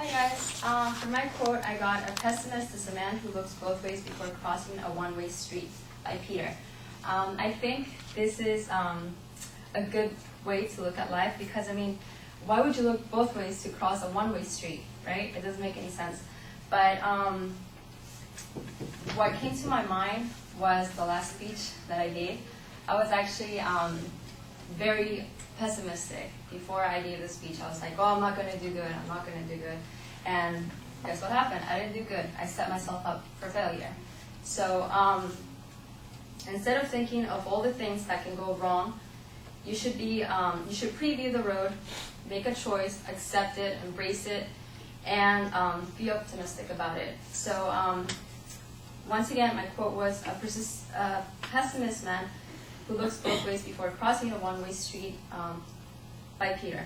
Hi guys. For my quote, I got, "A pessimist is a man who looks both ways before crossing a one-way street," by Peter. I think this is a good way to look at life because, I mean, why would you look both ways to cross a one-way street, right? It doesn't make any sense. But what came to my mind was the last speech that I gave. I was actually very pessimistic before I gave the speech. I was like, oh, I'm not going to do good, I'm not going to do good. And guess what happened? I didn't do good. I set myself up for failure. So instead of thinking of all the things that can go wrong, you should preview the road, make a choice, accept it, embrace it, and be optimistic about it. So once again, my quote was, "A pessimist man who looks both ways before crossing a one-way street," by Peter.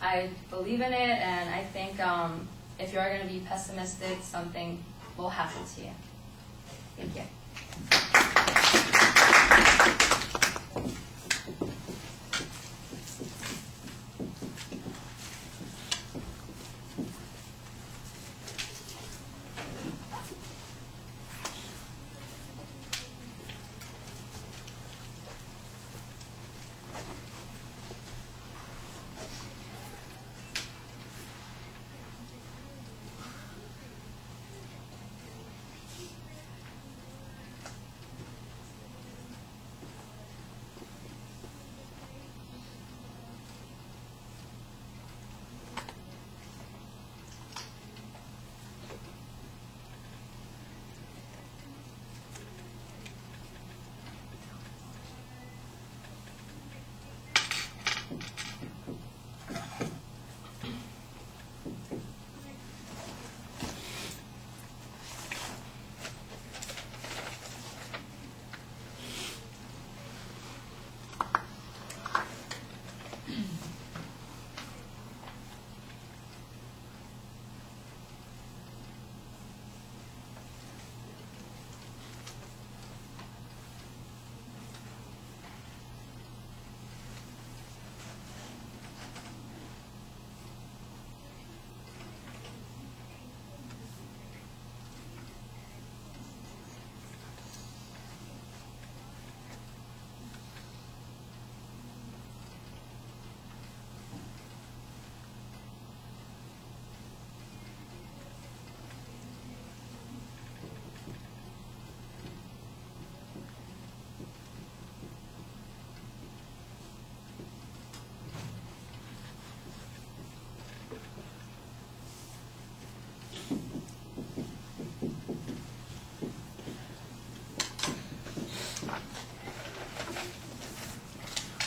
I believe in it, and I think if you are going to be pessimistic, something will happen to you. Thank you.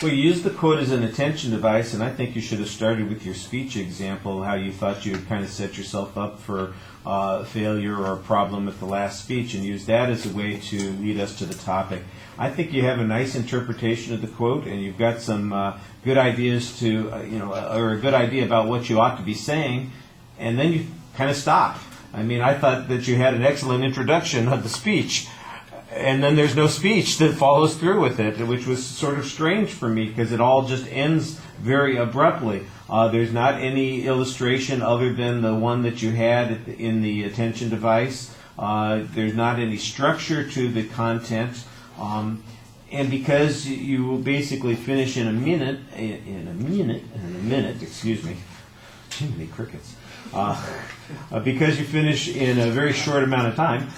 Well, you used the quote as an attention device, and I think you should have started with your speech example, how you thought you had kind of set yourself up for failure or a problem at the last speech, and use that as a way to lead us to the topic. I think you have a nice interpretation of the quote, and you've got some good ideas to, or a good idea about what you ought to be saying, and then you kind of stop. I mean, I thought that you had an excellent introduction of the speech, and then there's no speech that follows through with it, which was sort of strange for me because it all just ends very abruptly. There's not any illustration other than the one that you had in the attention device. There's not any structure to the content. And because you will basically finish in a minute, excuse me, too many crickets. Because you finish in a very short amount of time,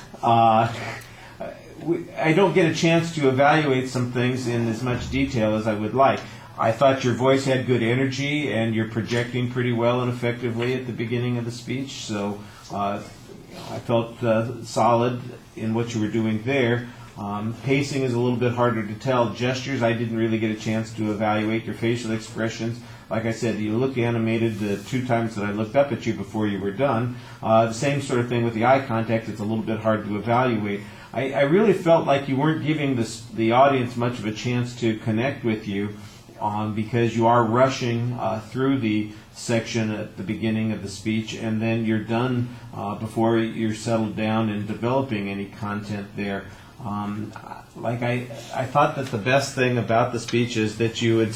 I don't get a chance to evaluate some things in as much detail as I would like. I thought your voice had good energy and you're projecting pretty well and effectively at the beginning of the speech, so I felt solid in what you were doing there. Pacing is a little bit harder to tell. Gestures, I didn't really get a chance to evaluate. Your facial expressions, like I said, you looked animated the 2 times that I looked up at you before you were done. The same sort of thing with the eye contact. It's a little bit hard to evaluate. I really felt like you weren't giving the audience much of a chance to connect with you because you are rushing through the section at the beginning of the speech, and then you're done before you're settled down and developing any content there. I thought that the best thing about the speech is that you would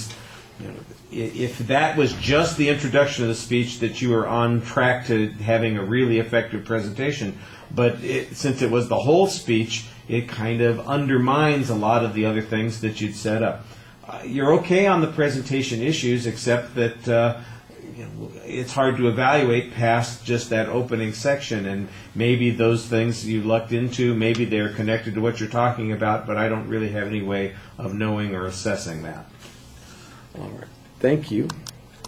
If that was just the introduction of the speech, that you were on track to having a really effective presentation. But since it was the whole speech, it kind of undermines a lot of the other things that you'd set up. You're okay on the presentation issues, except that it's hard to evaluate past just that opening section, and maybe those things you lucked into, maybe they're connected to what you're talking about, but I don't really have any way of knowing or assessing that. All right. Thank you.